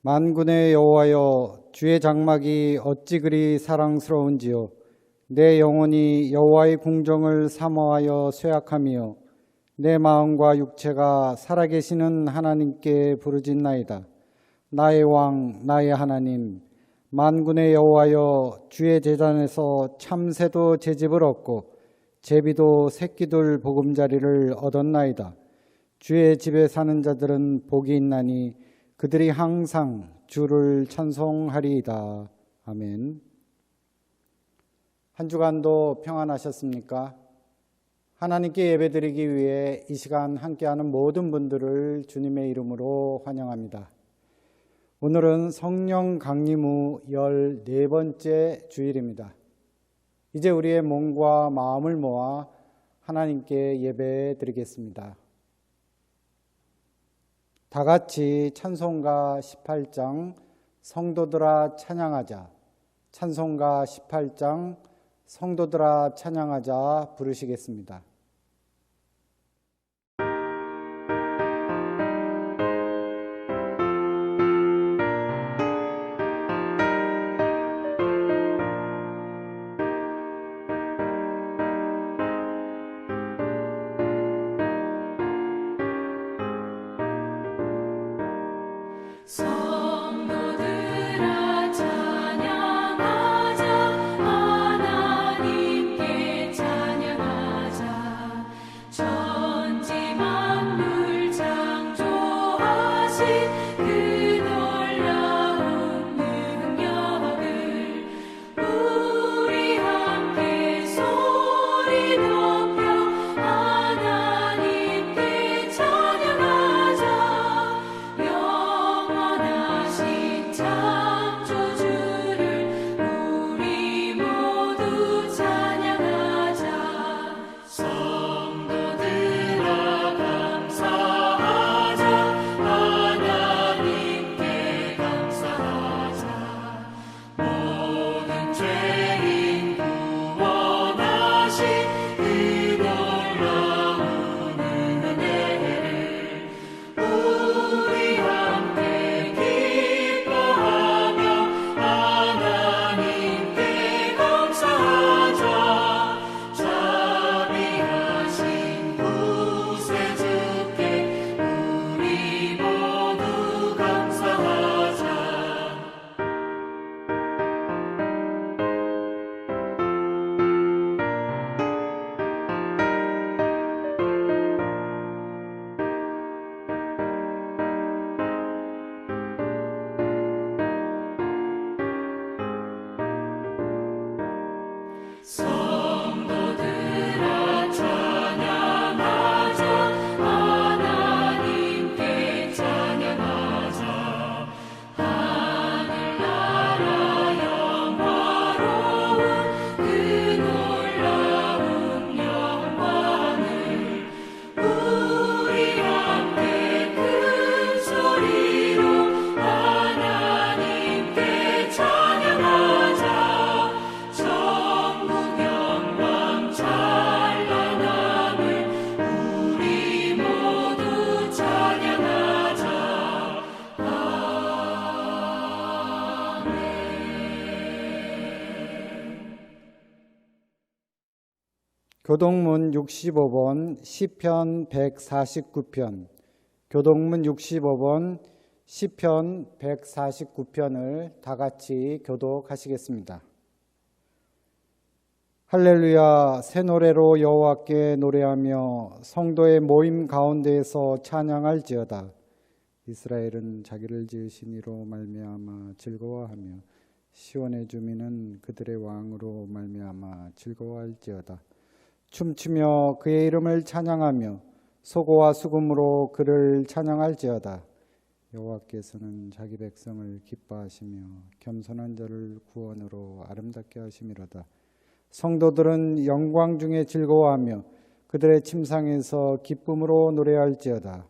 만군의 여호와여, 주의 장막이 어찌 그리 사랑스러운지요. 내 영혼이 여호와의 궁정을 사모하여 쇠약하며 내 마음과 육체가 살아계시는 하나님께 부르짖나이다. 나의 왕, 나의 하나님, 만군의 여호와여, 주의 제단에서 참새도 제집을 얻고 제비도 새끼들 보금자리를 얻었나이다. 주의 집에 사는 자들은 복이 있나니 그들이 항상 주를 찬송하리이다. 아멘. 한 주간도 평안하셨습니까? 하나님께 예배드리기 위해 이 시간 함께하는 모든 분들을 주님의 이름으로 환영합니다. 오늘은 성령 강림 후 14번째 주일입니다. 이제 우리의 몸과 마음을 모아 하나님께 예배드리겠습니다. 다 같이 찬송가 18장 성도들아 찬양하자, 찬송가 18장 성도들아 찬양하자 부르시겠습니다. 성도들아 찬양하자, 하나님께 찬양하자. 천지 만물 창조하신 그 놀라운 능력을 우리 함께 소리 높여 하나님께 찬양하자. 영원하신 창조주를 우리 모두 찬양하자. 성도들아 감사하자, 하나님께 감사하자. 모든 죄인 구원하신 그 놀라운 은혜를 우리 함께 기뻐하며 하나님께 감사하자. 자비하신 구세주께 우리 모두 감사하자. 성도들아 찬양하자, 하나님께 찬양하자. 하늘나라 영화로운 그 놀라운 영광을 우리 함께 큰 소리로 하나님께 찬양하자. 천국 영광 찬란함을 우리 모두 찬양하자. 아멘. 교동문 65번 시편 149편, 교동문 65번 시편 149편을 다 같이 교독하시겠습니다. 할렐루야, 새 노래로 여호와께 노래하며 성도의 모임 가운데에서 찬양할지어다. 이스라엘은 자기를 지으신 이로 말미암아 즐거워하며 시온의 주민은 그들의 왕으로 말미암아 즐거워할지어다. 춤추며 그의 이름을 찬양하며 소고와 수금으로 그를 찬양할지어다. 여호와께서는 자기 백성을 기뻐하시며 겸손한 자를 구원으로 아름답게 하심이로다. 성도들은 영광 중에 즐거워하며 그들의 침상에서 기쁨으로 노래할지어다.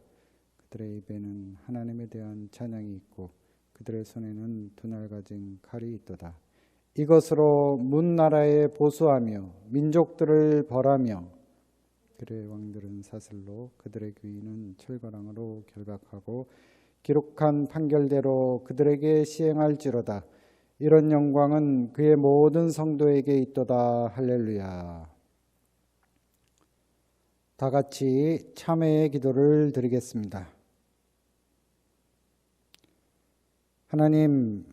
그들의 입에는 하나님에 대한 찬양이 있고 그들의 손에는 두 날 가진 칼이 있도다. 이것으로 문 나라에 보수하며 민족들을 벌하며 그들의 왕들은 사슬로 그들의 귀인은 철거랑으로 결박하고 기록한 판결대로 그들에게 시행할지로다. 이런 영광은 그의 모든 성도에게 있도다. 할렐루야. 다 같이 참회의 기도를 드리겠습니다. 하나님,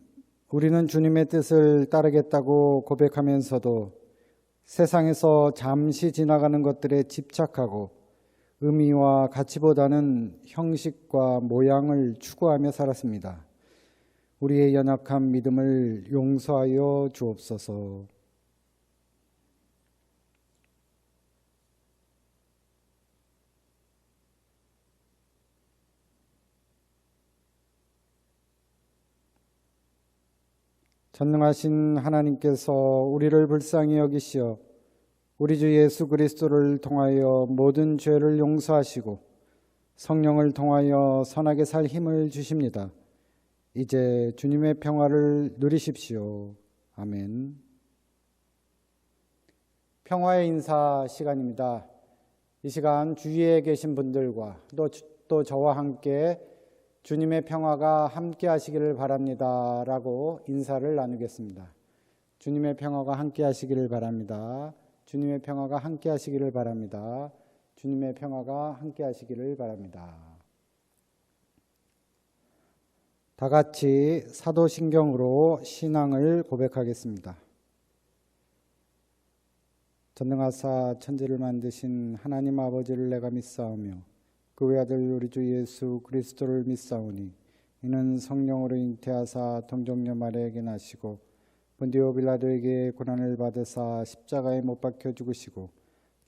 우리는 주님의 뜻을 따르겠다고 고백하면서도 세상에서 잠시 지나가는 것들에 집착하고 의미와 가치보다는 형식과 모양을 추구하며 살았습니다. 우리의 연약한 믿음을 용서하여 주옵소서. 전능하신 하나님께서 우리를 불쌍히 여기시어 우리 주 예수 그리스도를 통하여 모든 죄를 용서하시고 성령을 통하여 선하게 살 힘을 주십니다. 이제 주님의 평화를 누리십시오. 아멘. 평화의 인사 시간입니다. 이 시간 주위에 계신 분들과 또 저와 함께 주님의 평화가 함께 하시기를 바랍니다 라고 인사를 나누겠습니다. 주님의 평화가 함께 하시기를 바랍니다. 주님의 평화가 함께 하시기를 바랍니다. 주님의 평화가 함께 하시기를 바랍니다. 다 같이 사도신경으로 신앙을 고백하겠습니다. 전능하사 천지를 만드신 하나님 아버지를 내가 믿사오며 그 외아들 우리 주 예수 그리스도를 믿사오니 이는 성령으로 잉태하사 동정녀 마리아에게 나시고 본디오 빌라도에게 고난을 받으사 십자가에 못 박혀 죽으시고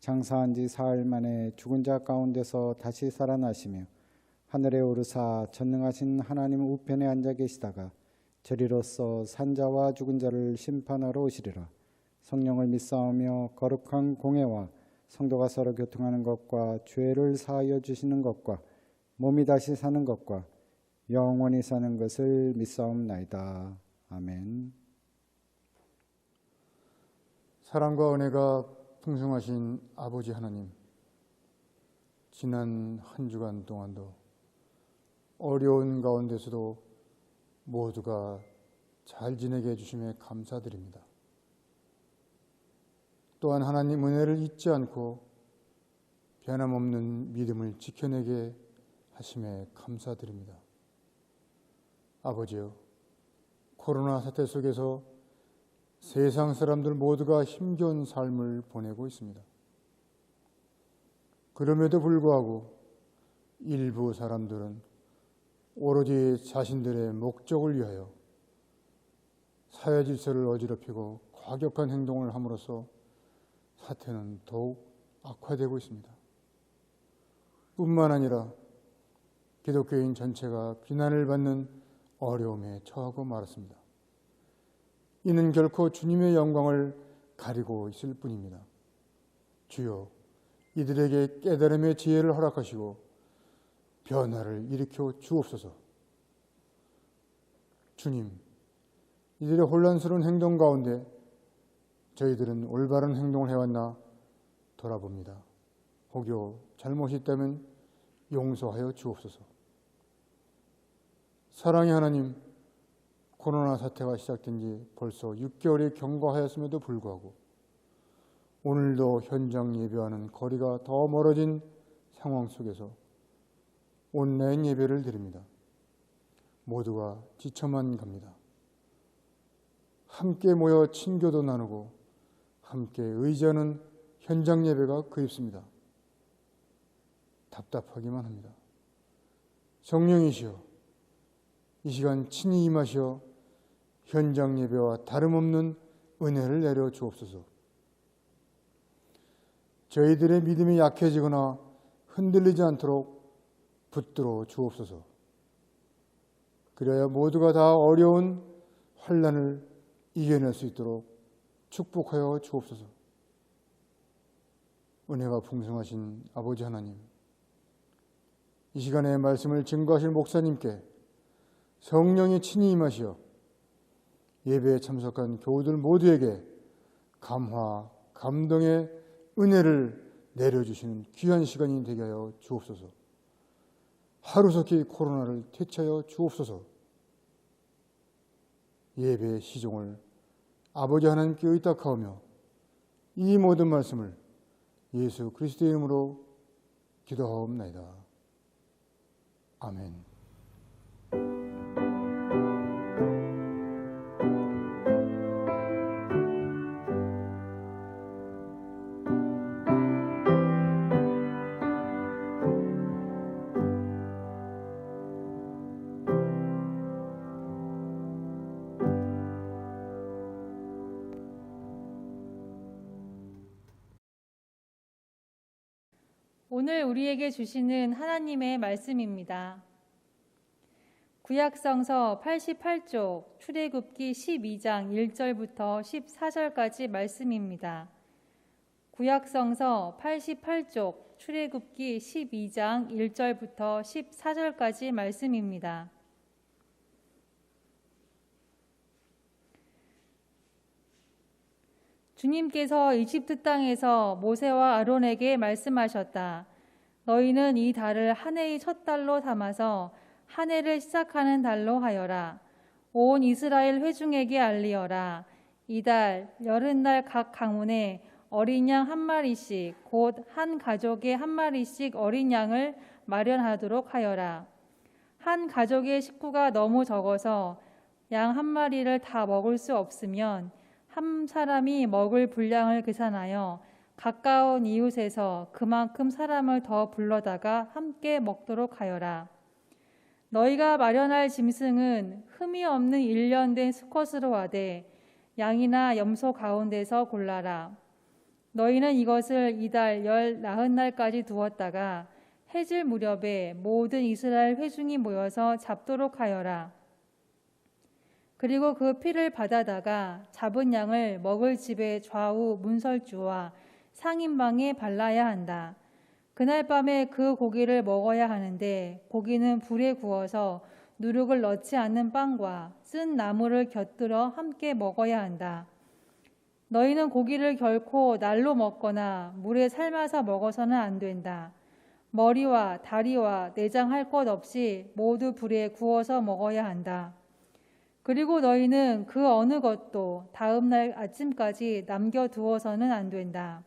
장사한 지 사흘 만에 죽은 자 가운데서 다시 살아나시며 하늘에 오르사 전능하신 하나님 우편에 앉아 계시다가 저리로서 산자와 죽은 자를 심판하러 오시리라. 성령을 믿사오며 거룩한 공회와 성도가 서로 교통하는 것과 죄를 사하여 주시는 것과 몸이 다시 사는 것과 영원히 사는 것을 믿사옵나이다. 아멘. 사랑과 은혜가 풍성하신 아버지 하나님, 지난 한 주간 동안도 어려운 가운데서도 모두가 잘 지내게 해주심에 감사드립니다. 또한 하나님 은혜를 잊지 않고 변함없는 믿음을 지켜내게 하심에 감사드립니다. 아버지여, 코로나 사태 속에서 세상 사람들 모두가 힘겨운 삶을 보내고 있습니다. 그럼에도 불구하고 일부 사람들은 오로지 자신들의 목적을 위하여 사회 질서를 어지럽히고 과격한 행동을 함으로써 사태는 더욱 악화되고 있습니다. 뿐만 아니라 기독교인 전체가 비난을 받는 어려움에 처하고 말았습니다. 이는 결코 주님의 영광을 가리고 있을 뿐입니다. 주여, 이들에게 깨달음의 지혜를 허락하시고 변화를 일으켜 주옵소서. 주님, 이들의 혼란스러운 행동 가운데 저희들은 올바른 행동을 해왔나 돌아봅니다. 혹여 잘못이 있다면 용서하여 주옵소서. 사랑의 하나님, 코로나 사태가 시작된 지 벌써 6개월이 경과하였음에도 불구하고 오늘도 현장 예배와는 거리가 더 멀어진 상황 속에서 온라인 예배를 드립니다. 모두가 지쳐만 갑니다. 함께 모여 친교도 나누고 함께 의지하는 현장 예배가 그립습니다. 답답하기만 합니다. 성령이시여, 이 시간 친히 임하시어 현장 예배와 다름없는 은혜를 내려 주옵소서. 저희들의 믿음이 약해지거나 흔들리지 않도록 붙들어 주옵소서. 그래야 모두가 다 어려운 환난을 이겨낼 수 있도록 축복하여 주옵소서. 은혜가 풍성하신 아버지 하나님, 이 시간에 말씀을 증거하실 목사님께 성령이 친히 임하시어 예배에 참석한 교우들 모두에게 감화, 감동의 은혜를 내려주시는 귀한 시간이 되게 하여 주옵소서. 하루속히 코로나를 퇴치하여 주옵소서. 예배의 시종을 아버지 하나님께 의탁하오며 이 모든 말씀을 예수 그리스도의 이름으로 기도하옵나이다. 아멘. 오늘 우리에게 주시는 하나님의 말씀입니다. 구약성서 88쪽 출애굽기 12장 1절부터 14절까지 말씀입니다. 구약성서 88쪽 출애굽기 12장 1절부터 14절까지 말씀입니다. 주님께서 이집트 땅에서 모세와 아론에게 말씀하셨다. 너희는 이 달을 한 해의 첫 달로 삼아서 한 해를 시작하는 달로 하여라. 온 이스라엘 회중에게 알리어라. 이달 여름날 각 가문에 어린 양 한 마리씩 곧 한 가족에 한 마리씩 어린 양을 마련하도록 하여라. 한 가족의 식구가 너무 적어서 양 한 마리를 다 먹을 수 없으면 한 사람이 먹을 분량을 계산하여 가까운 이웃에서 그만큼 사람을 더 불러다가 함께 먹도록 하여라. 너희가 마련할 짐승은 흠이 없는 일련된 수컷으로 하되 양이나 염소 가운데서 골라라. 너희는 이것을 이달 40날까지 두었다가 해질 무렵에 모든 이스라엘 회중이 모여서 잡도록 하여라. 그리고 그 피를 받아다가 잡은 양을 먹을 집의 좌우 문설주와 상인방에 발라야 한다. 그날 밤에 그 고기를 먹어야 하는데 고기는 불에 구워서 누룩을 넣지 않는 빵과 쓴 나물을 곁들여 함께 먹어야 한다. 너희는 고기를 결코 날로 먹거나 물에 삶아서 먹어서는 안 된다. 머리와 다리와 내장 할 것 없이 모두 불에 구워서 먹어야 한다. 그리고 너희는 그 어느 것도 다음 날 아침까지 남겨두어서는 안 된다.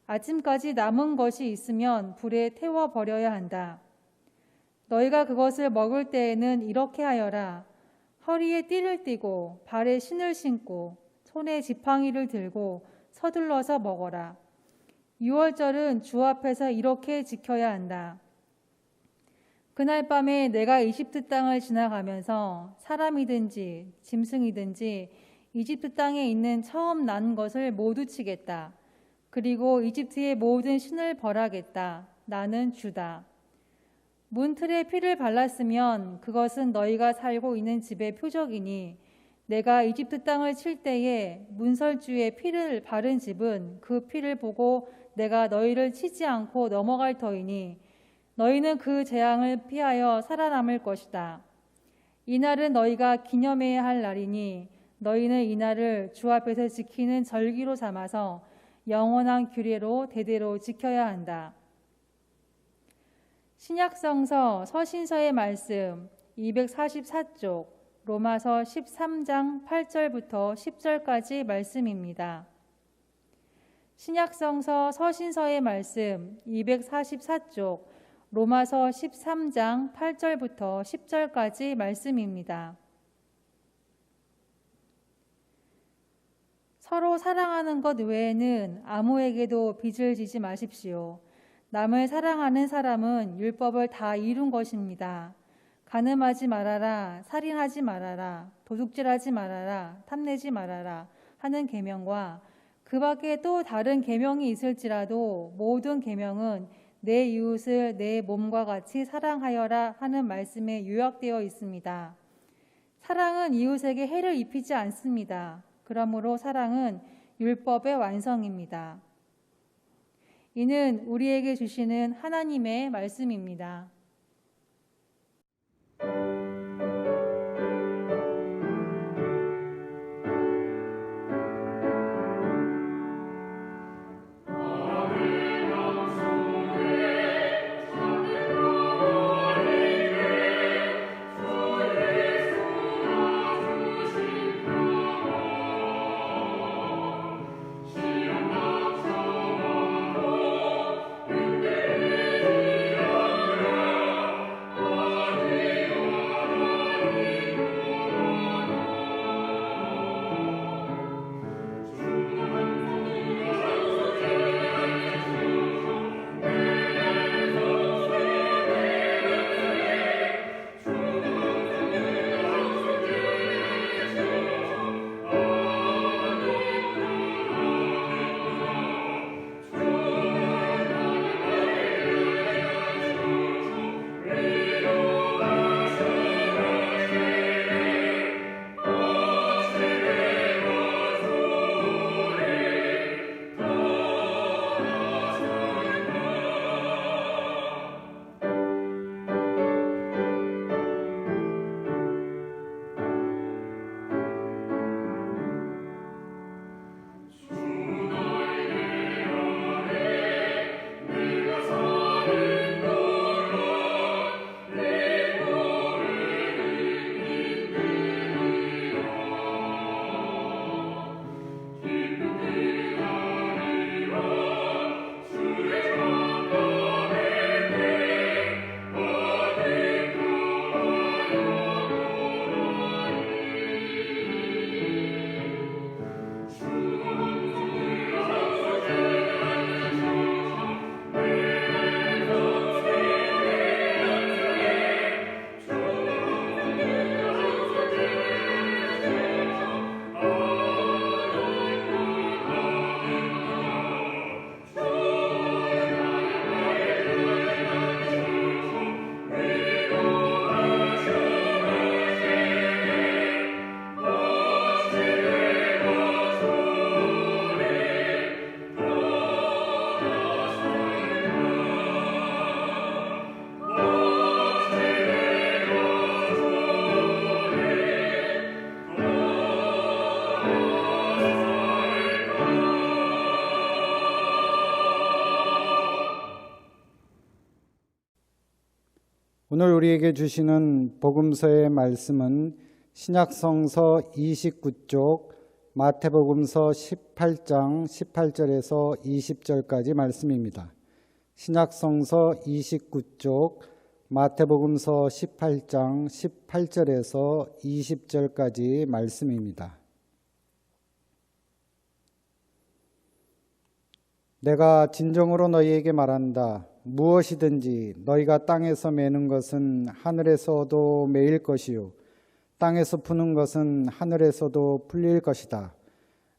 아침까지 남은 것이 있으면 불에 태워 버려야 한다. 너희가 그것을 먹을 때에는 이렇게 하여라. 허리에 띠를 띠고 발에 신을 신고 손에 지팡이를 들고 서둘러서 먹어라. 유월절은 주 앞에서 이렇게 지켜야 한다. 그날 밤에 내가 이집트 땅을 지나가면서 사람이든지 짐승이든지 이집트 땅에 있는 처음 난 것을 모두 치겠다. 그리고 이집트의 모든 신을 벌하겠다. 나는 주다. 문틀에 피를 발랐으면 그것은 너희가 살고 있는 집의 표적이니 내가 이집트 땅을 칠 때에 문설주에 피를 바른 집은 그 피를 보고 내가 너희를 치지 않고 넘어갈 터이니 너희는 그 재앙을 피하여 살아남을 것이다. 이날은 너희가 기념해야 할 날이니 너희는 이날을 주 앞에서 지키는 절기로 삼아서 영원한 규례로 대대로 지켜야 한다. 신약성서 서신서의 말씀 244쪽 로마서 13장 8절부터 10절까지 말씀입니다. 신약성서 서신서의 말씀 244쪽 로마서 13장 8절부터 10절까지 말씀입니다. 서로 사랑하는 것 외에는 아무에게도 빚을 지지 마십시오. 남을 사랑하는 사람은 율법을 다 이룬 것입니다. 간음하지 말아라, 살인하지 말아라, 도둑질하지 말아라, 탐내지 말아라 하는 계명과 그 밖에 또 다른 계명이 있을지라도 모든 계명은 내 이웃을 내 몸과 같이 사랑하여라 하는 말씀에 요약되어 있습니다. 사랑은 이웃에게 해를 입히지 않습니다. 그러므로 사랑은 율법의 완성입니다. 이는 우리에게 주시는 하나님의 말씀입니다. 나의 영혼에 하늘 오늘 우리에게 주시는 복음서의 말씀은 신약성서 29쪽, 마태복음서 18장 18절에서 20절까지 말씀입니다. 신약성서 29쪽, 마태복음서 18장 18절에서 20절까지 말씀입니다. 내가 진정으로 너희에게 말한다. 무엇이든지 너희가 땅에서 매는 것은 하늘에서도 매일 것이요 땅에서 푸는 것은 하늘에서도 풀릴 것이다.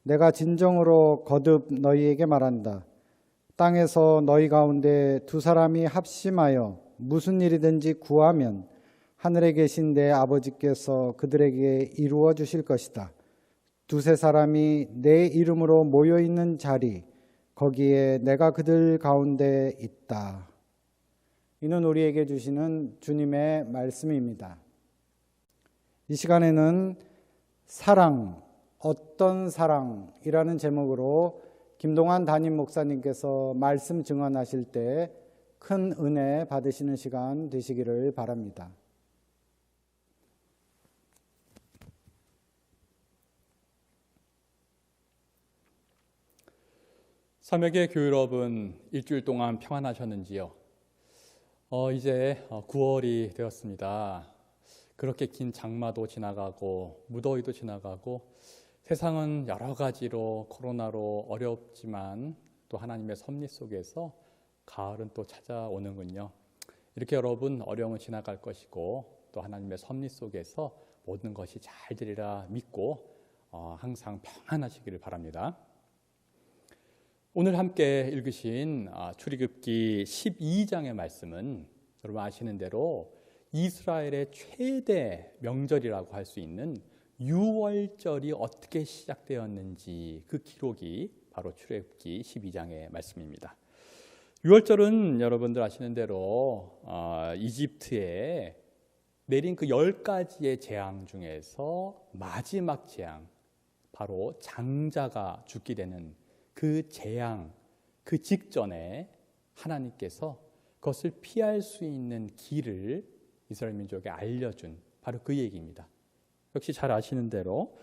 내가 진정으로 거듭 너희에게 말한다. 땅에서 너희 가운데 두 사람이 합심하여 무슨 일이든지 구하면 하늘에 계신 내 아버지께서 그들에게 이루어 주실 것이다. 두세 사람이 내 이름으로 모여 있는 자리 거기에 내가 그들 가운데 있다. 이는 우리에게 주시는 주님의 말씀입니다. 이 시간에는 사랑, 어떤 사랑이라는 제목으로 김동환 담임 목사님께서 말씀 증언하실 때 큰 은혜 받으시는 시간 되시기를 바랍니다. 삼역의 교회 여러분, 일주일 동안 평안하셨는지요? 이제 9월이 되었습니다. 그렇게 긴 장마도 지나가고 무더위도 지나가고 세상은 여러 가지로 코로나로 어렵지만 또 하나님의 섭리 속에서 가을은 또 찾아오는군요. 이렇게 여러분 어려움은 지나갈 것이고 또 하나님의 섭리 속에서 모든 것이 잘 되리라 믿고 항상 평안하시기를 바랍니다. 오늘 함께 읽으신 출애굽기 12장의 말씀은 여러분 아시는 대로 이스라엘의 최대 명절이라고 할 수 있는 유월절이 어떻게 시작되었는지 그 기록이 바로 출애굽기 12장의 말씀입니다. 유월절은 여러분들 아시는 대로 이집트에 내린 그 10가지의 재앙 중에서 마지막 재앙, 바로 장자가 죽게 되는 그 재앙, 그 직전에 하나님께서 그것을 피할 수 있는 길을 이스라엘 민족에 알려준 바로 그 얘기입니다. 역시 잘 아시는 대로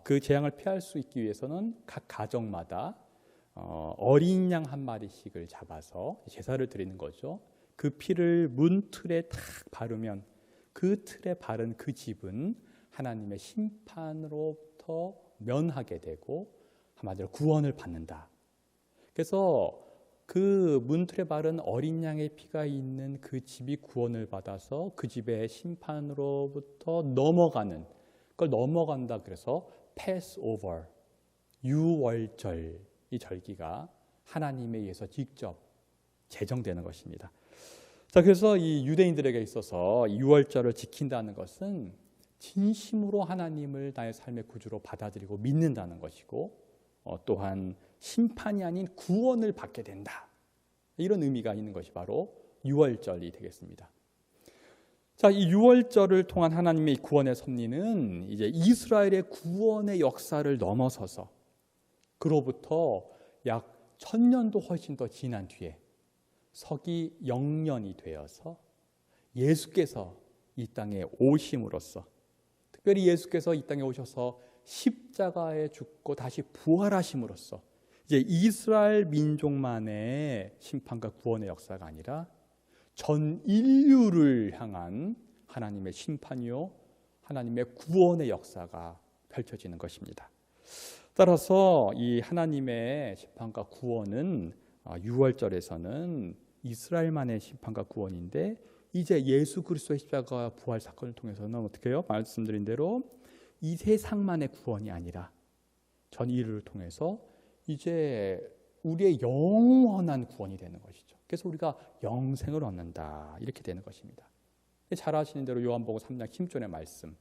그 재앙을 피할 수 있기 위해서는 각 가정마다 어린 양 한 마리씩을 잡아서 제사를 드리는 거죠. 그 피를 문틀에 탁 바르면 그 틀에 바른 그 집은 하나님의 심판으로부터 면하게 되고 한마디로 구원을 받는다. 그래서 그 문틀에 바른 어린 양의 피가 있는 그 집이 구원을 받아서 그 집의 심판으로부터 넘어가는 그걸 넘어간다. 그래서 패스오버, 유월절, 이 절기가 하나님에 의해서 직접 제정되는 것입니다. 자, 그래서 이 유대인들에게 있어서 유월절을 지킨다는 것은 진심으로 하나님을 나의 삶의 구주로 받아들이고 믿는다는 것이고 또한 심판이 아닌 구원을 받게 된다. 이런 의미가 있는 것이 바로 유월절이 되겠습니다. 자, 이 유월절을 통한 하나님의 구원의 섭리는 이제 이스라엘의 구원의 역사를 넘어서서 그로부터 약 1000년도 훨씬 더 지난 뒤에 서기 0년이 되어서 예수께서 이 땅에 오심으로써, 특별히 예수께서 이 땅에 오셔서 십자가에 죽고 다시 부활하심으로써 이제 이스라엘 민족만의 심판과 구원의 역사가 아니라 전 인류를 향한 하나님의 심판이요 하나님의 구원의 역사가 펼쳐지는 것입니다. 따라서 이 하나님의 심판과 구원은 유월절에서는 이스라엘만의 심판과 구원인데 이제 예수 그리스도의 십자가 부활 사건을 통해서는 어떻게 해요? 말씀드린 대로 이 세상만의 구원이 아니라 전 인류를 통해서 이제 우리의 영원한 구원이 되는 것이죠. 그래서 우리가 영생을 얻는다. 이렇게 되는 것입니다. 잘 아시는 대로 요한복음 3장 10절의 말씀,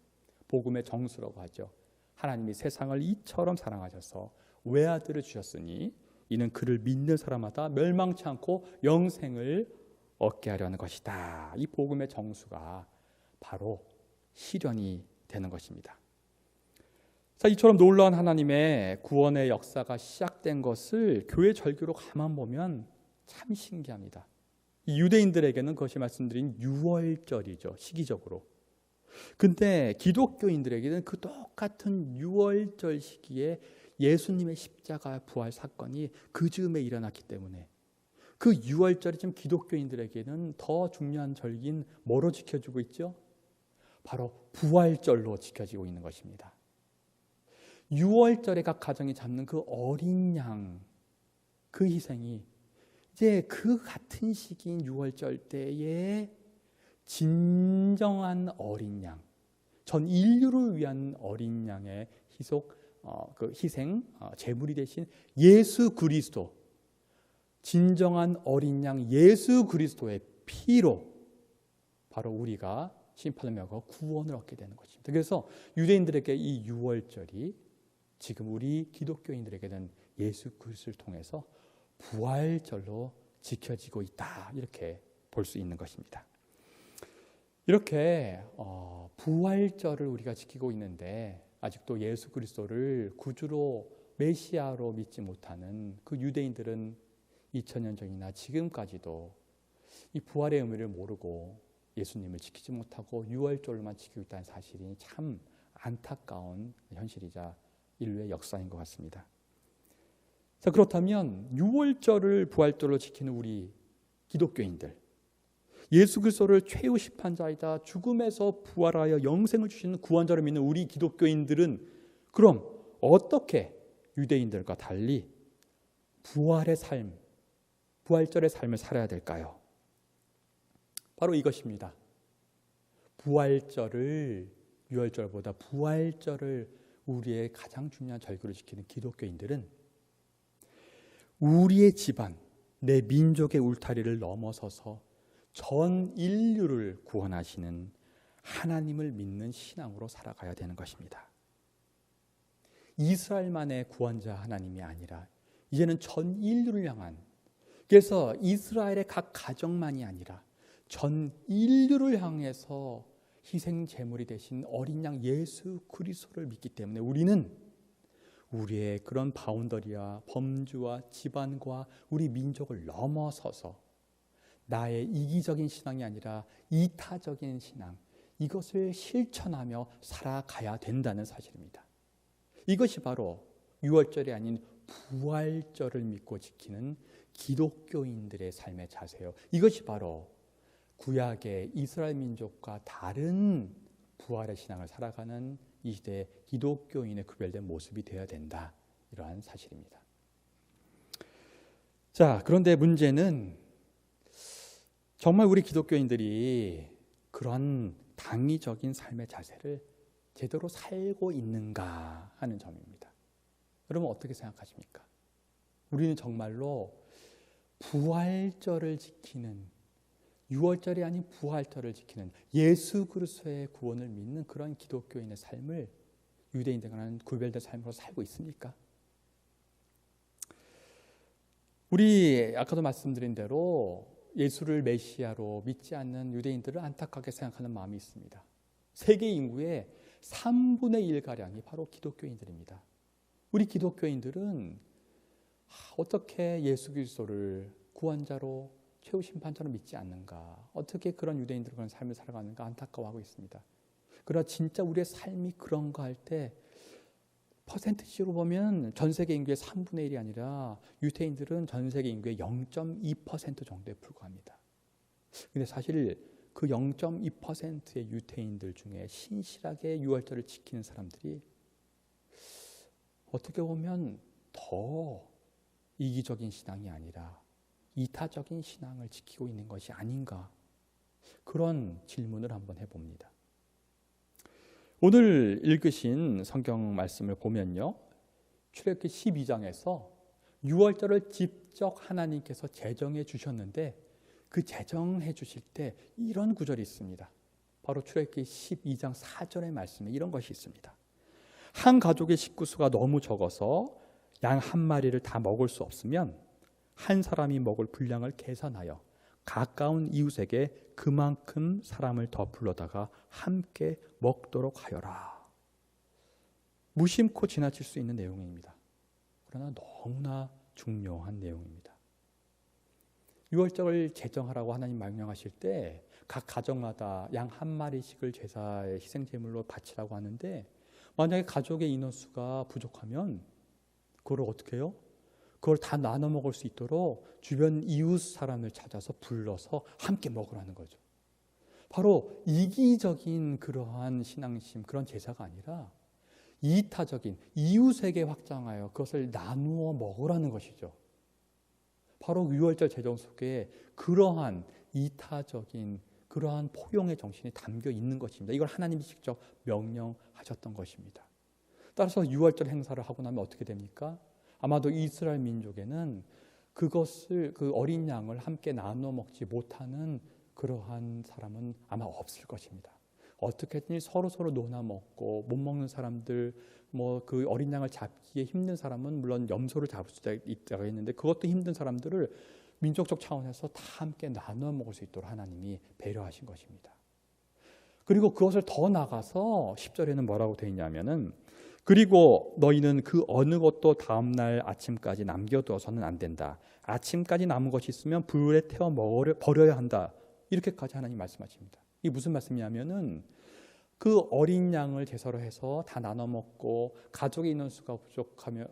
복음의 정수라고 하죠. 하나님이 세상을 이처럼 사랑하셔서 외아들을 주셨으니 이는 그를 믿는 사람마다 멸망치 않고 영생을 얻게 하려는 것이다. 이 복음의 정수가 바로 실현이 되는 것입니다. 자, 이처럼 놀라운 하나님의 구원의 역사가 시작된 것을 교회 절기로 가만 보면 참 신기합니다. 이 유대인들에게는 그것이 말씀드린 유월절이죠. 시기적으로. 근데 기독교인들에게는 그 똑같은 유월절 시기에 예수님의 십자가 부활 사건이 그 즈음에 일어났기 때문에 그 유월절이 지금 기독교인들에게는 더 중요한 절기인 뭐로 지켜지고 있죠? 바로 부활절로 지켜지고 있는 것입니다. 유월절에 각 가정이 잡는 그 어린 양, 그 희생이 이제 그 같은 시기인 유월절 때에 진정한 어린 양, 전 인류를 위한 어린 양의 희생, 제물이 되신 예수 그리스도, 진정한 어린 양 예수 그리스도의 피로 바로 우리가 심판을 면하고 구원을 얻게 되는 것입니다. 그래서 유대인들에게 이 유월절이 지금 우리 기독교인들에게는 예수 그리스도를 통해서 부활절로 지켜지고 있다, 이렇게 볼 수 있는 것입니다. 이렇게 부활절을 우리가 지키고 있는데 아직도 예수 그리스도를 구주로 메시아로 믿지 못하는 그 유대인들은 2000년 전이나 지금까지도 이 부활의 의미를 모르고 예수님을 지키지 못하고 유월절로만 지키고 있다는 사실이 참 안타까운 현실이자 인류의 역사인 것 같습니다. 자, 그렇다면 유월절을 부활절로 지키는 우리 기독교인들, 예수 그리스도를 최후 심판자이다 죽음에서 부활하여 영생을 주시는 구원자를 믿는 우리 기독교인들은 그럼 어떻게 유대인들과 달리 부활의 삶, 부활절의 삶을 살아야 될까요? 바로 이것입니다. 부활절을, 유월절보다 부활절을 우리의 가장 중요한 절기로 지키는 기독교인들은 우리의 집안, 내 민족의 울타리를 넘어서서 전 인류를 구원하시는 하나님을 믿는 신앙으로 살아가야 되는 것입니다. 이스라엘만의 구원자 하나님이 아니라 이제는 전 인류를 향한, 그래서 이스라엘의 각 가정만이 아니라 전 인류를 향해서 희생 제물이 되신 어린 양 예수 그리스도를 믿기 때문에 우리는 우리의 그런 바운더리와 범주와 집안과 우리 민족을 넘어서서 나의 이기적인 신앙이 아니라 이타적인 신앙, 이것을 실천하며 살아가야 된다는 사실입니다. 이것이 바로 유월절이 아닌 부활절을 믿고 지키는 기독교인들의 삶의 자세요. 이것이 바로 구약의 이스라엘 민족과 다른 부활의 신앙을 살아가는 이 시대의 기독교인의 구별된 모습이 되어야 된다, 이러한 사실입니다. 자, 그런데 문제는 정말 우리 기독교인들이 그런 당위적인 삶의 자세를 제대로 살고 있는가 하는 점입니다. 여러분 어떻게 생각하십니까? 우리는 정말로 부활절을 지키는, 유월절이 아닌 부활절을 지키는 예수 그리스도의 구원을 믿는 그런 기독교인의 삶을 유대인들과는 구별된 삶으로 살고 있습니까? 우리 아까도 말씀드린 대로 예수를 메시아로 믿지 않는 유대인들을 안타깝게 생각하는 마음이 있습니다. 세계 인구의 3분의 1가량이 바로 기독교인들입니다. 우리 기독교인들은 어떻게 예수 그리스도를 구원자로 최후 심판자로 믿지 않는가, 어떻게 그런 유대인들은 그런 삶을 살아가는가 안타까워하고 있습니다. 그러나 진짜 우리의 삶이 그런가 할 때 퍼센티지로 보면 전 세계 인구의 3분의 1이 아니라 유대인들은 전 세계 인구의 0.2% 정도에 불과합니다. 근데 사실 그 0.2%의 유대인들 중에 신실하게 유월절을 지키는 사람들이 어떻게 보면 더 이기적인 신앙이 아니라 이타적인 신앙을 지키고 있는 것이 아닌가, 그런 질문을 한번 해봅니다. 오늘 읽으신 성경 말씀을 보면요, 출애굽기 12장에서 유월절을 직접 하나님께서 제정해 주셨는데 그 제정해 주실 때 이런 구절이 있습니다. 바로 출애굽기 12장 4절의 말씀에 이런 것이 있습니다. 한 가족의 식구수가 너무 적어서 양 한 마리를 다 먹을 수 없으면 한 사람이 먹을 분량을 계산하여 가까운 이웃에게 그만큼 사람을 더 불러다가 함께 먹도록 하여라. 무심코 지나칠 수 있는 내용입니다. 그러나 너무나 중요한 내용입니다. 유월절을 제정하라고 하나님 명령하실 때 각 가정마다 양 한 마리씩을 제사의 희생 제물로 바치라고 하는데, 만약에 가족의 인원수가 부족하면 그걸 어떻게 해요? 그걸 다 나눠 먹을 수 있도록 주변 이웃 사람을 찾아서 불러서 함께 먹으라는 거죠. 바로 이기적인 그러한 신앙심, 그런 제사가 아니라 이타적인 이웃에게 확장하여 그것을 나누어 먹으라는 것이죠. 바로 유월절 제정 속에 그러한 이타적인 그러한 포용의 정신이 담겨 있는 것입니다. 이걸 하나님이 직접 명령하셨던 것입니다. 따라서 유월절 행사를 하고 나면 어떻게 됩니까? 아마도 이스라엘 민족에는 그것을, 그 어린 양을 함께 나눠 먹지 못하는 그러한 사람은 아마 없을 것입니다. 어떻게든 서로 논아 먹고, 못 먹는 사람들, 뭐 그 어린 양을 잡기에 힘든 사람은 물론 염소를 잡을 수 있다고 했는데, 그것도 힘든 사람들을 민족적 차원에서 다 함께 나눠 먹을 수 있도록 하나님이 배려하신 것입니다. 그리고 그것을 더 나가서 10절에는 뭐라고 되어 있냐면은, 그리고 너희는 그 어느 것도 다음 날 아침까지 남겨두어서는 안 된다. 아침까지 남은 것이 있으면 불에 태워 버려야 한다. 이렇게까지 하나님 말씀하십니다. 이게 무슨 말씀이냐면은, 그 어린 양을 제사로 해서 다 나눠 먹고 가족의 인원수가 부족하면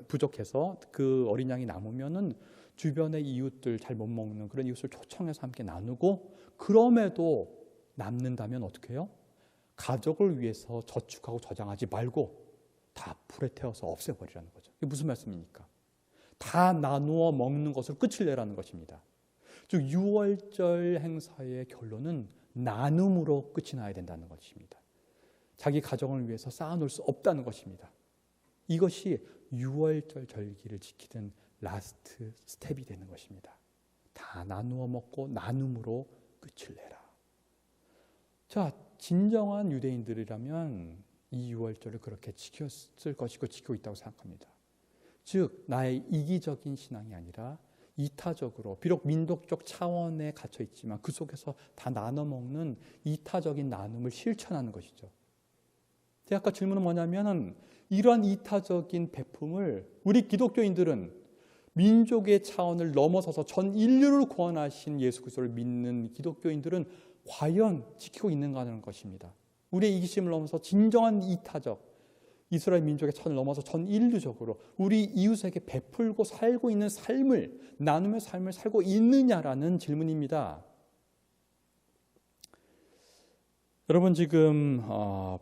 부족해서 그 어린 양이 남으면은 주변의 이웃들, 잘 못 먹는 그런 이웃을 초청해서 함께 나누고, 그럼에도 남는다면 어떻게 해요? 가족을 위해서 저축하고 저장하지 말고 다 불에 태워서 없애버리라는 거죠. 이게 무슨 말씀입니까? 다 나누어 먹는 것을 끝을 내라는 것입니다. 즉 유월절 행사의 결론은 나눔으로 끝이 나야 된다는 것입니다. 자기 가정을 위해서 쌓아놓을 수 없다는 것입니다. 이것이 유월절 절기를 지키는 라스트 스텝이 되는 것입니다. 다 나누어 먹고 나눔으로 끝을 내라. 자, 진정한 유대인들이라면 이 유월절을 그렇게 지켰을 것이고 지키고 있다고 생각합니다. 즉 나의 이기적인 신앙이 아니라 이타적으로, 비록 민족적 차원에 갇혀 있지만 그 속에서 다 나눠 먹는 이타적인 나눔을 실천하는 것이죠. 아까 질문은 뭐냐면, 이러한 이타적인 베품을 우리 기독교인들은 민족의 차원을 넘어서서 전 인류를 구원하신 예수 그리스도를 믿는 기독교인들은 과연 지키고 있는가 하는 것입니다. 우리의 이기심을 넘어서 진정한 이타적, 이스라엘 민족의 차원을 넘어서 전 인류적으로 우리 이웃에게 베풀고 살고 있는 삶을, 나눔의 삶을 살고 있느냐라는 질문입니다. 여러분, 지금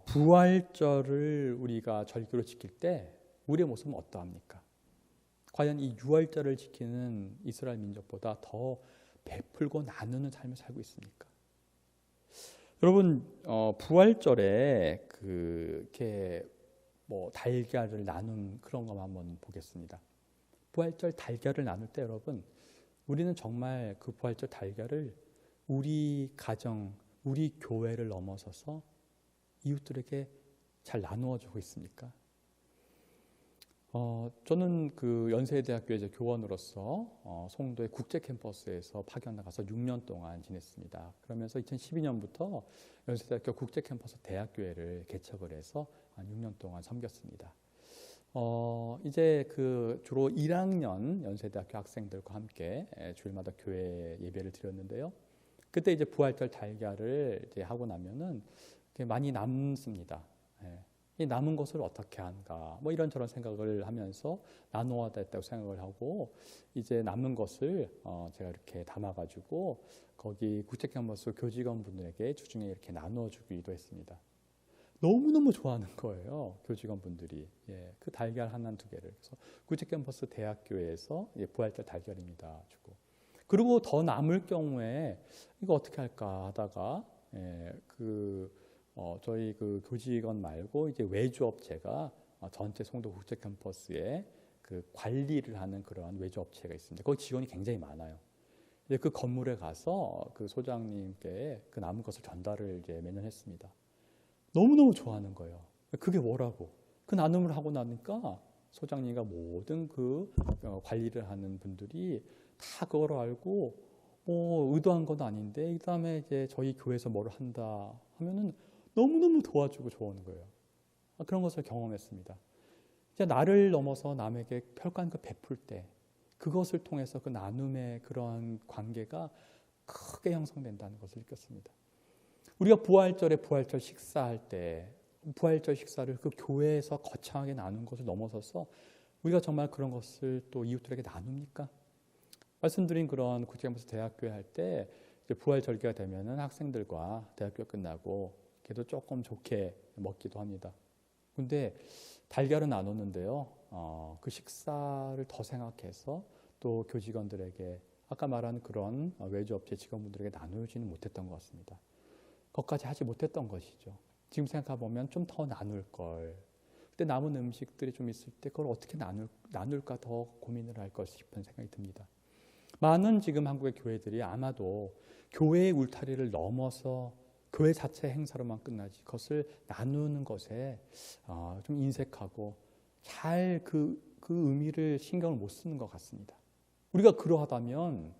부활절을 우리가 절기로 지킬 때 우리의 모습은 어떠합니까? 과연 이 유월절을 지키는 이스라엘 민족보다 더 베풀고 나누는 삶을 살고 있습니까? 여러분, 부활절에 그렇게 뭐 달걀을 나눈 그런 것만 한번 보겠습니다. 부활절 달걀을 나눌 때 여러분, 우리는 정말 그 부활절 달걀을 우리 가정, 우리 교회를 넘어서서 이웃들에게 잘 나누어 주고 있습니까? 저는 그 연세대학교에 이제 교원으로서 송도의 국제 캠퍼스에서 파견 나가서 6년 동안 지냈습니다. 그러면서 2012년부터 연세대학교 국제 캠퍼스 대학교회를 개척을 해서 한 6년 동안 섬겼습니다. 이제 그 주로 1학년 연세대학교 학생들과 함께 주일마다 교회 예배를 드렸는데요. 그때 이제 부활절 달걀을 이제 하고 나면은 많이 남습니다. 이 남은 것을 어떻게 한가, 뭐 이런저런 생각을 하면서 나누어야 됐다고 생각을 하고, 이제 남은 것을 제가 이렇게 담아가지고 거기 국제 캠퍼스 교직원분들에게 주중에 이렇게 나누어주기도 했습니다. 너무너무 좋아하는 거예요, 교직원분들이. 그 달걀 하나 두 개를. 그래서 국제 캠퍼스 대학교에서 부활절 달걀입니다 주고. 그리고 더 남을 경우에 이거 어떻게 할까 하다가 저희 그 교직원 말고 이제 외주업체가 전체 송도 국제 캠퍼스에 그 관리를 하는 그러한 외주업체가 있습니다. 거기 직원이 굉장히 많아요. 이제 그 건물에 가서 그 소장님께 그 남은 것을 전달을 이제 매년 했습니다. 너무너무 좋아하는 거예요. 그게 뭐라고? 그 나눔을 하고 나니까 소장님과 모든 그 관리를 하는 분들이 다 그걸 알고, 의도한 건 아닌데, 그 다음에 이제 저희 교회에서 뭘 한다 하면은 너무너무 도와주고 좋아하는 거예요. 그런 것을 경험했습니다. 이제 나를 넘어서 남에게 펼간 그 베풀 때, 그것을 통해서 그 나눔의 그런 관계가 크게 형성된다는 것을 느꼈습니다. 우리가 부활절에 부활절 식사할 때 부활절 식사를 그 교회에서 거창하게 나눈 것을 넘어서서 우리가 정말 그런 것을 또 이웃들에게 나눕니까? 말씀드린 그런 국제캠퍼스 대학교에 할 때 부활절기가 되면은 학생들과 대학교 끝나고 걔도 조금 좋게 먹기도 합니다. 근데 달걀은 나눴는데요. 그 식사를 더 생각해서 또 교직원들에게 아까 말한 그런 외주업체 직원분들에게 나누지는 못했던 것 같습니다. 그것까지 하지 못했던 것이죠. 지금 생각해보면 좀 더 나눌 걸. 그때 남은 음식들이 좀 있을 때 그걸 어떻게 나눌까 더 고민을 할 것 싶은 생각이 듭니다. 많은 지금 한국의 교회들이 아마도 교회의 울타리를 넘어서 교회 자체 행사로만 끝나지 그것을 나누는 것에 좀 인색하고 잘 그 의미를 신경을 못 쓰는 것 같습니다. 우리가 그러하다면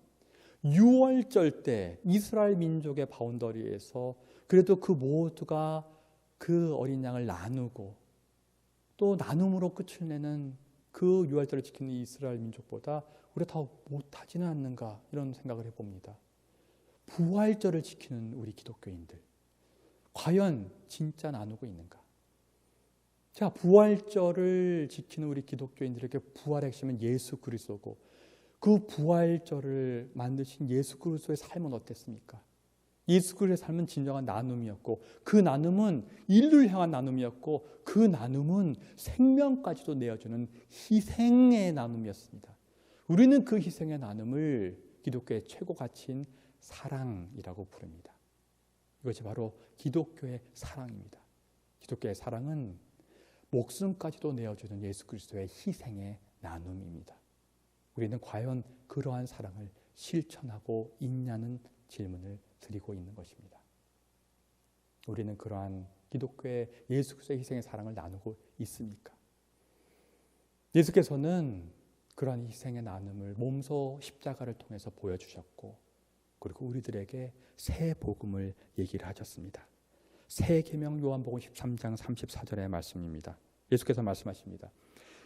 6월절 때 이스라엘 민족의 바운더리에서 그래도 그 모두가 그 어린 양을 나누고 또 나눔으로 끝을 내는 그 6월절을 지키는 이스라엘 민족보다 우리가 더 못하지는 않는가 이런 생각을 해봅니다. 부활절을 지키는 우리 기독교인들 과연 진짜 나누고 있는가? 자, 부활절을 지키는 우리 기독교인들에게 부활의 핵심은 예수 그리스도고 그 부활절을 만드신 예수 그리스도의 삶은 어땠습니까? 예수 그리스도의 삶은 진정한 나눔이었고 그 나눔은 인류를 향한 나눔이었고 그 나눔은 생명까지도 내어주는 희생의 나눔이었습니다. 우리는 그 희생의 나눔을 기독교의 최고 가치인 사랑이라고 부릅니다. 이것이 바로 기독교의 사랑입니다. 기독교의 사랑은 목숨까지도 내어주는 예수 그리스도의 희생의 나눔입니다. 우리는 과연 그러한 사랑을 실천하고 있냐는 질문을 드리고 있는 것입니다. 우리는 그러한 기독교의 예수 그리스도의 희생의 사랑을 나누고 있습니까? 예수께서는 그러한 희생의 나눔을 몸소 십자가를 통해서 보여주셨고 그리고 우리들에게 새 복음을 얘기를 하셨습니다. 새 계명 요한복음 13장 34절의 말씀입니다. 예수께서 말씀하십니다.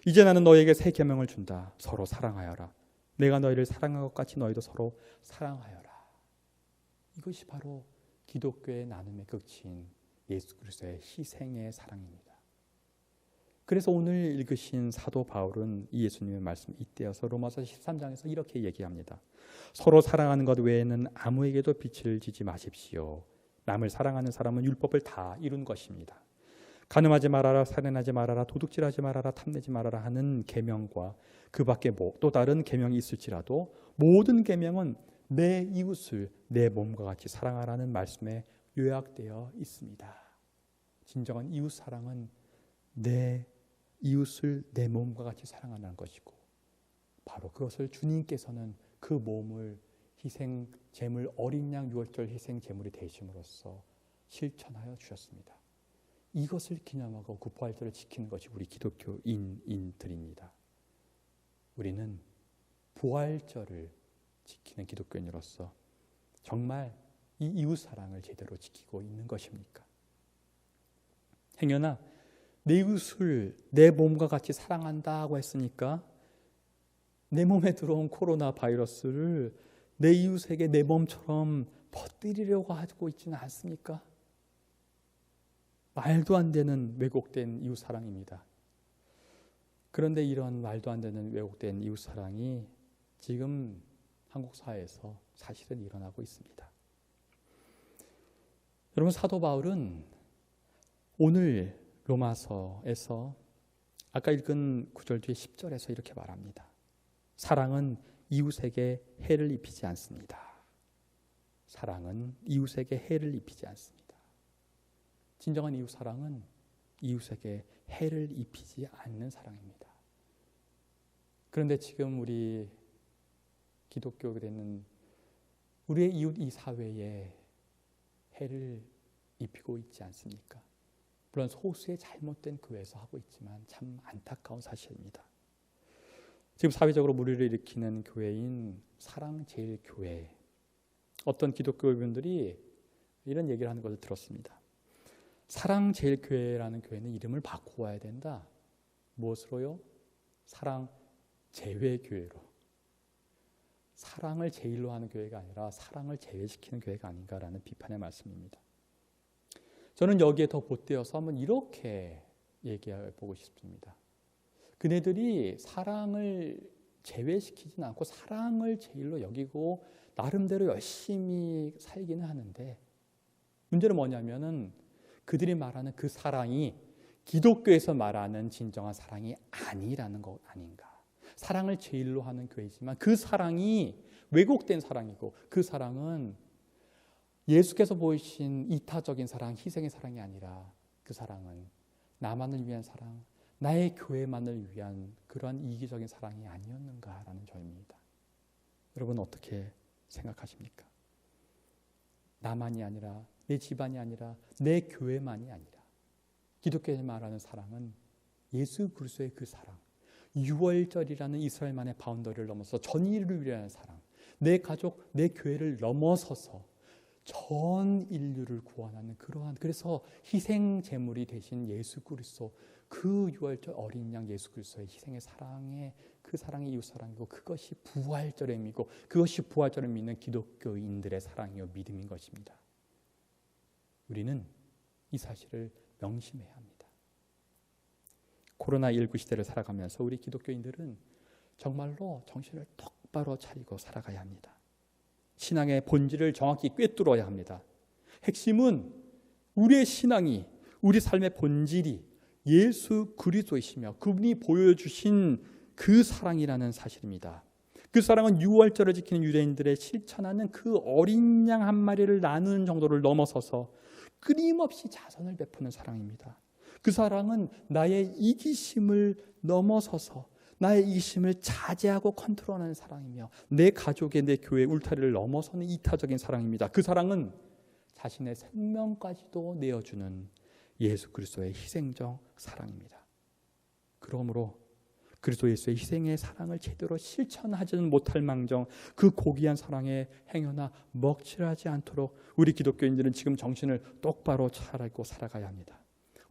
이제 나는 너희에게 새 계명을 준다. 서로 사랑하여라. 내가 너희를 사랑한 것 같이 너희도 서로 사랑하여라. 이것이 바로 기독교의 나눔의 극치인 예수 그리스도의 희생의 사랑입니다. 그래서 오늘 읽으신 사도 바울은 이 예수님의 말씀 잇대어서 로마서 13장에서 이렇게 얘기합니다. 서로 사랑하는 것 외에는 아무에게도 빛을 지지 마십시오. 남을 사랑하는 사람은 율법을 다 이룬 것입니다. 간음하지 말아라, 살인하지 말아라, 도둑질하지 말아라, 탐내지 말아라 하는 계명과 그 밖에 또 다른 계명이 있을지라도 모든 계명은 내 이웃을 내 몸과 같이 사랑하라는 말씀에 요약되어 있습니다. 진정한 이웃 사랑은 내 이웃을 내 몸과 같이 사랑하는 것이고 바로 그것을 주님께서는 그 몸을 희생 제물 어린 양 6월절 희생 제물이 되심으로써 실천하여 주셨습니다. 이것을 기념하고 그 부활절을 지키는 것이 우리 기독교인들입니다. 우리는 부활절을 지키는 기독교인으로서 정말 이 이웃 사랑을 제대로 지키고 있는 것입니까? 행여나 내 이웃을 내 몸과 같이 사랑한다고 했으니까 내 몸에 들어온 코로나 바이러스를 내 이웃에게 내 몸처럼 퍼뜨리려고 하고 있지는 않습니까? 말도 안 되는 왜곡된 이웃 사랑입니다. 그런데 이런 말도 안 되는 왜곡된 이웃 사랑이 지금 한국 사회에서 사실은 일어나고 있습니다. 여러분, 사도 바울은 오늘 로마서에서 아까 읽은 9절 뒤에 10절에서 이렇게 말합니다. 사랑은 이웃에게 해를 입히지 않습니다. 사랑은 이웃에게 해를 입히지 않습니다. 진정한 이웃 사랑은 이웃에게 해를 입히지 않는 사랑입니다. 그런데 지금 우리 기독교가 되는 우리의 이웃 이 사회에 해를 입히고 있지 않습니까? 물론 소수의 잘못된 교회에서 하고 있지만 참 안타까운 사실입니다. 지금 사회적으로 물의를 일으키는 교회인 사랑제일교회 어떤 기독교인들이 이런 얘기를 하는 것을 들었습니다. 사랑제일교회라는 교회는 이름을 바꾸어야 된다. 무엇으로요? 사랑제회교회로. 사랑을 제일로 하는 교회가 아니라 사랑을 제외시키는 교회가 아닌가라는 비판의 말씀입니다. 저는 여기에 더 보태어서 한번 이렇게 얘기해 보고 싶습니다. 그네들이 사랑을 제외시키진 않고 사랑을 제일로 여기고 나름대로 열심히 살기는 하는데, 문제는 뭐냐면은 그들이 말하는 그 사랑이 기독교에서 말하는 진정한 사랑이 아니라는 것 아닌가. 사랑을 제일로 하는 교회지만 그 사랑이 왜곡된 사랑이고, 그 사랑은 예수께서 보이신 이타적인 사랑, 희생의 사랑이 아니라 그 사랑은 나만을 위한 사랑, 나의 교회만을 위한 그러한 이기적인 사랑이 아니었는가라는 점입니다. 여러분 어떻게 생각하십니까? 나만이 아니라, 내 집안이 아니라, 내 교회만이 아니라 기독교에 말하는 사랑은 예수 그리스도의 그 사랑, 유월절이라는 이스라엘만의 바운더리를 넘어서 전 인류를 위한 사랑, 내 가족, 내 교회를 넘어서서 전 인류를 구원하는 그러한, 그래서 희생 제물이 되신 예수 그리스도, 그 유월절 어린 양 예수 그리스도의 희생의 사랑의 그 사랑이 이웃 사랑이고, 그것이 부활절의 의미고, 그것이 부활절을 믿는 기독교인들의 사랑이요 믿음인 것입니다. 우리는 이 사실을 명심해야 합니다. 코로나19 시대를 살아가면서 우리 기독교인들은 정말로 정신을 똑바로 차리고 살아가야 합니다. 신앙의 본질을 정확히 꿰뚫어야 합니다. 핵심은 우리의 신앙이, 우리 삶의 본질이 예수 그리스도이시며 그분이 보여주신 그 사랑이라는 사실입니다. 그 사랑은 유월절을 지키는 유대인들의 실천하는 그 어린 양 한 마리를 나누는 정도를 넘어서서 끊임없이 자선을 베푸는 사랑입니다. 그 사랑은 나의 이기심을 넘어서서 나의 이기심을 자제하고 컨트롤하는 사랑이며, 내 가족의, 내 교회의 울타리를 넘어서는 이타적인 사랑입니다. 그 사랑은 자신의 생명까지도 내어주는 예수 그리스도의 희생적 사랑입니다. 그러므로 그리스도 예수의 희생의 사랑을 제대로 실천하지는 못할 망정 그 고귀한 사랑에 행여나 먹칠하지 않도록 우리 기독교인들은 지금 정신을 똑바로 차리고 살아가야 합니다.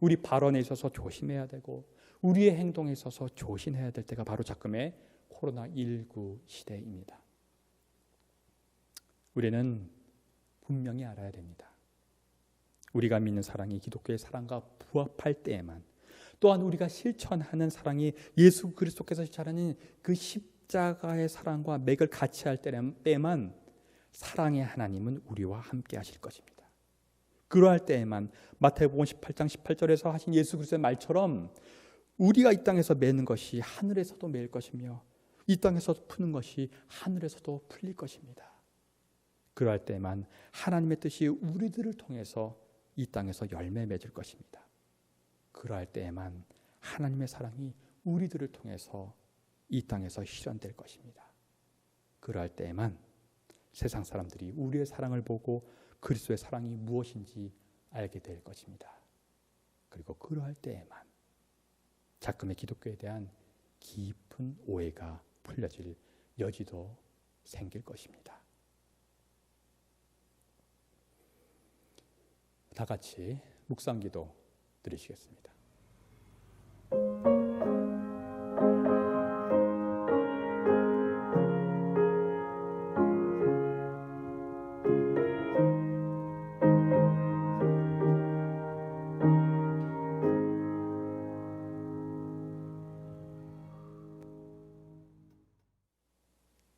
우리 발언에 있어서 조심해야 되고, 우리의 행동에 있어서 조심해야 될 때가 바로 작금의 코로나19 시대입니다. 우리는 분명히 알아야 됩니다. 우리가 믿는 사랑이 기독교의 사랑과 부합할 때에만, 또한 우리가 실천하는 사랑이 예수 그리스도께서 실천하는 그 십자가의 사랑과 맥을 같이 할 때만 사랑의 하나님은 우리와 함께 하실 것입니다. 그러할 때에만 마태복음 18장 18절에서 하신 예수 그리스도의 말처럼 우리가 이 땅에서 매는 것이 하늘에서도 매일 것이며, 이 땅에서 푸는 것이 하늘에서도 풀릴 것입니다. 그러할 때에만 하나님의 뜻이 우리들을 통해서 이 땅에서 열매 맺을 것입니다. 그러할 때에만 하나님의 사랑이 우리들을 통해서 이 땅에서 실현될 것입니다. 그러할 때에만 세상 사람들이 우리의 사랑을 보고 그리스도의 사랑이 무엇인지 알게 될 것입니다. 그리고 그러할 때에만 작금의 기독교에 대한 깊은 오해가 풀려질 여지도 생길 것입니다. 다 같이 묵상기도 드리시겠습니다.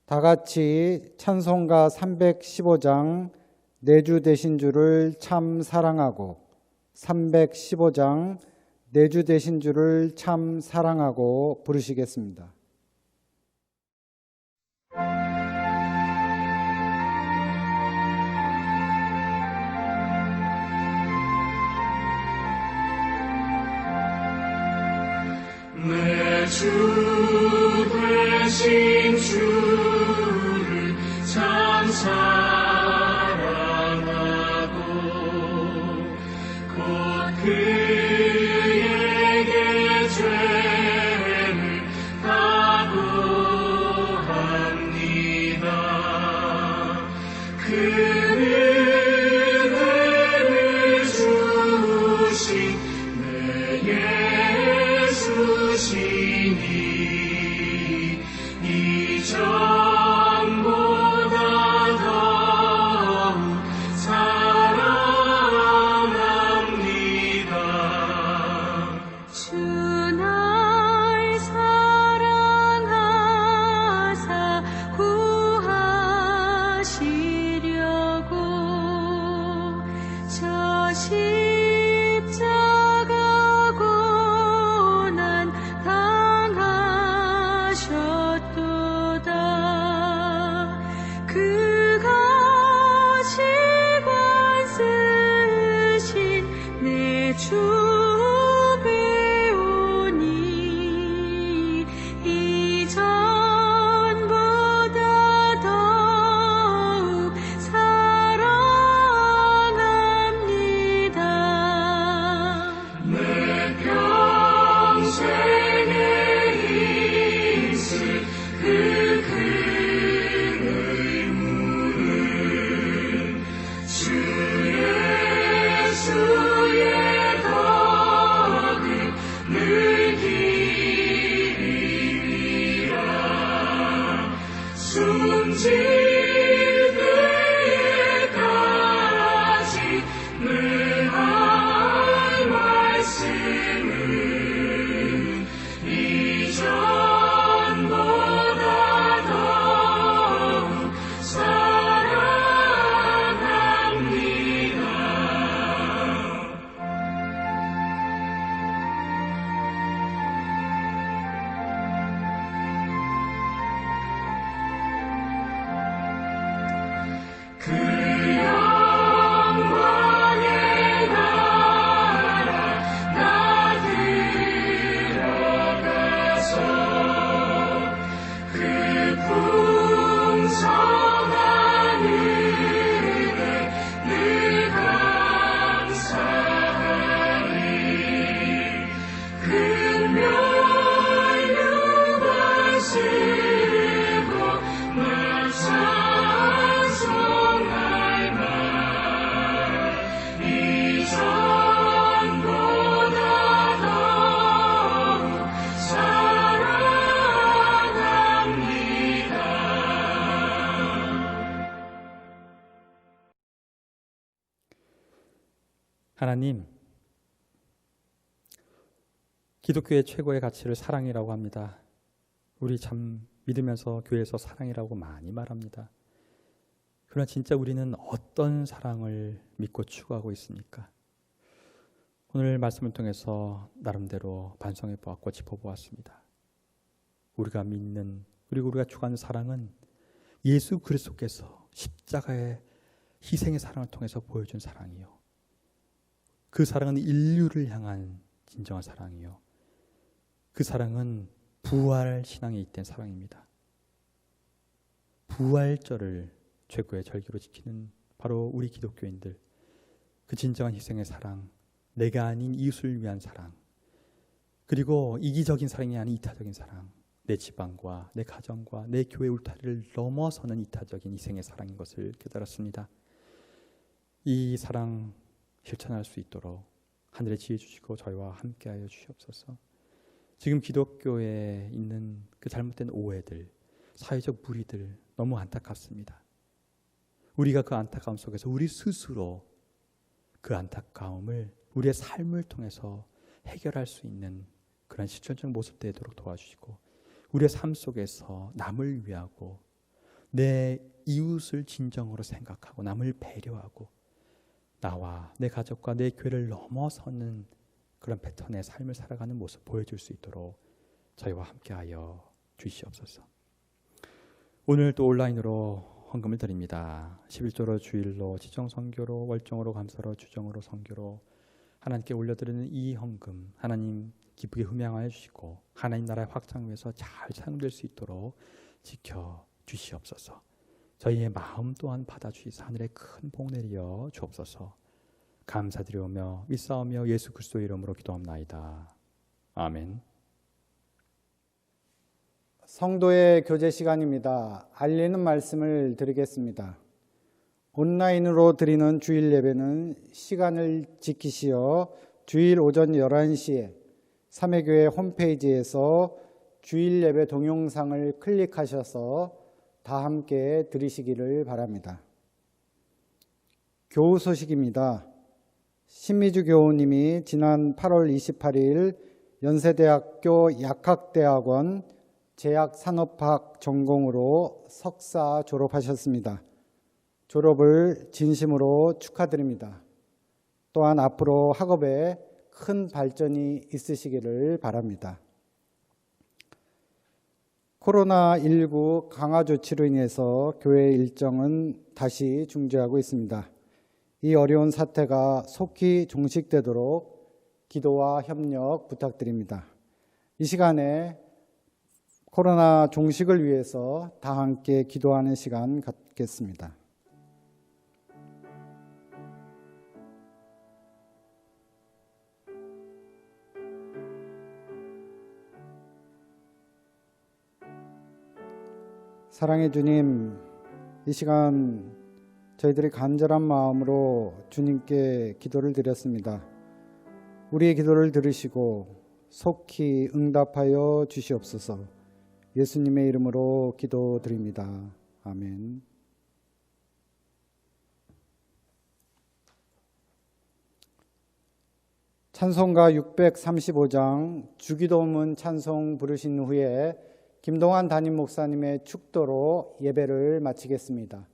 다 같이 찬송가 315장 내 주 되신 주를 참 사랑하고, 315장 내 주 되신 주를 참 사랑하고 부르시겠습니다. 내 주 되신 주를 참 사랑하고 곧 그에게 죄를 각오합니다. 그 은혜를 주신 내 예수시니 이 전부 하나님, 기독교의 최고의 가치를 사랑이라고 합니다. 우리 참 믿으면서 교회에서 사랑이라고 많이 말합니다. 그러나 진짜 우리는 어떤 사랑을 믿고 추구하고 있습니까? 오늘 말씀을 통해서 나름대로 반성해 보았고 짚어보았습니다. 우리가 믿는 그리고 우리가 추구하는 사랑은 예수 그리스도께서 십자가의 희생의 사랑을 통해서 보여준 사랑이요. 그 사랑은 인류를 향한 진정한 사랑이요. 그 사랑은 부활 신앙에 잇된 사랑입니다. 부활절을 최고의 절기로 지키는 바로 우리 기독교인들, 그 진정한 희생의 사랑, 내가 아닌 이웃을 위한 사랑, 그리고 이기적인 사랑이 아닌 이타적인 사랑, 내 집안과 내 가정과 내 교회 울타리를 넘어서는 이타적인 희생의 사랑인 것을 깨달았습니다. 이 사랑 실천할 수 있도록 하늘의 지혜 주시고 저희와 함께하여 주시옵소서. 지금 기독교에 있는 그 잘못된 오해들, 사회적 무리들 너무 안타깝습니다. 우리가 그 안타까움 속에서 우리 스스로 그 안타까움을 우리의 삶을 통해서 해결할 수 있는 그런 실천적 모습 되도록 도와주시고, 우리의 삶 속에서 남을 위하고 내 이웃을 진정으로 생각하고 남을 배려하고 나와 내 가족과 내 교회를 넘어서는 그런 패턴의 삶을 살아가는 모습 보여줄 수 있도록 저희와 함께하여 주시옵소서. 오늘 또 온라인으로 헌금을 드립니다. 11조로 주일로 지정선교로 월정으로 감사로 주정으로 선교로 하나님께 올려드리는 이 헌금 하나님 기쁘게 흠양하여 주시고 하나님 나라의 확장 위해서 잘 사용될 수 있도록 지켜 주시옵소서. 저희의 마음 또한 받아주시사 하늘에 큰 복 내리어 주옵소서. 감사드리오며 믿사오며 예수 그리스도의 이름으로 기도합나이다. 아멘. 성도의 교제 시간입니다. 알리는 말씀을 드리겠습니다. 온라인으로 드리는 주일 예배는 시간을 지키시어 주일 오전 11시에 삼회교회 홈페이지에서 주일 예배 동영상을 클릭하셔서 다 함께 들으시기를 바랍니다. 교우 소식입니다. 신미주 교우님이 지난 8월 28일 연세대학교 약학대학원 제약산업학 전공으로 석사 졸업하셨습니다. 졸업을 진심으로 축하드립니다. 또한 앞으로 학업에 큰 발전이 있으시기를 바랍니다. 코로나19 강화 조치로 인해서 교회 일정은 다시 중지하고 있습니다. 이 어려운 사태가 속히 종식되도록 기도와 협력 부탁드립니다. 이 시간에 코로나 종식을 위해서 다 함께 기도하는 시간 갖겠습니다. 사랑의 주님, 이 시간 저희들이 간절한 마음으로 주님께 기도를 드렸습니다. 우리의 기도를 들으시고 속히 응답하여 주시옵소서. 예수님의 이름으로 기도드립니다. 아멘. 찬송가 635장 주기도문 찬송 부르신 후에 김동환 담임 목사님의 축도로 예배를 마치겠습니다.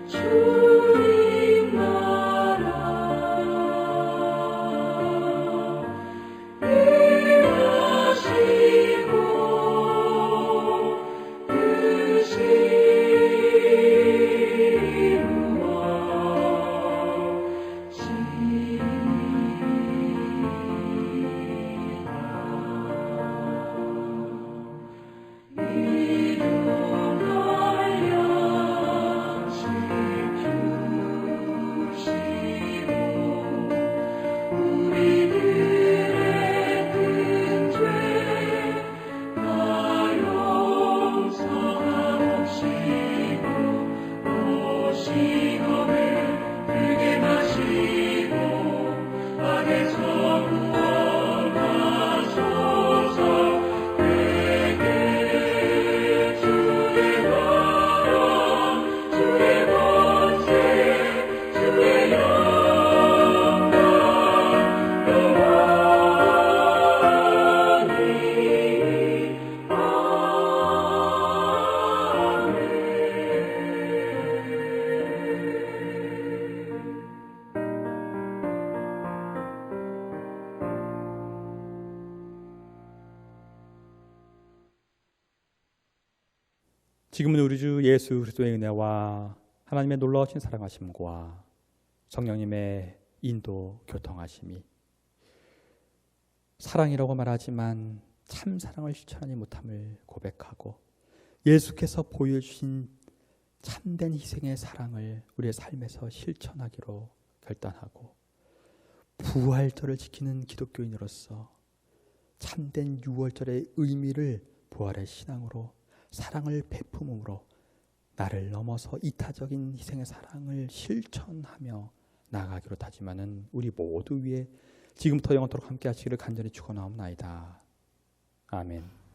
주님 나라 지금은 우리 주 예수 그리스도의 은혜와 하나님의 놀라우신 사랑하심과 성령님의 인도 교통하심이 사랑이라고 말하지만 참 사랑을 실천하지 못함을 고백하고 예수께서 보여주신 참된 희생의 사랑을 우리의 삶에서 실천하기로 결단하고 부활절을 지키는 기독교인으로서 참된 유월절의 의미를 부활의 신앙으로 사랑을 베품음으로 나를 넘어서 이타적인 희생의 사랑을 실천하며 나아가기로 다짐하는 우리 모두 위에 지금부터 영원토록 함께 하시기를 간절히 축원하옵나이다. 아멘.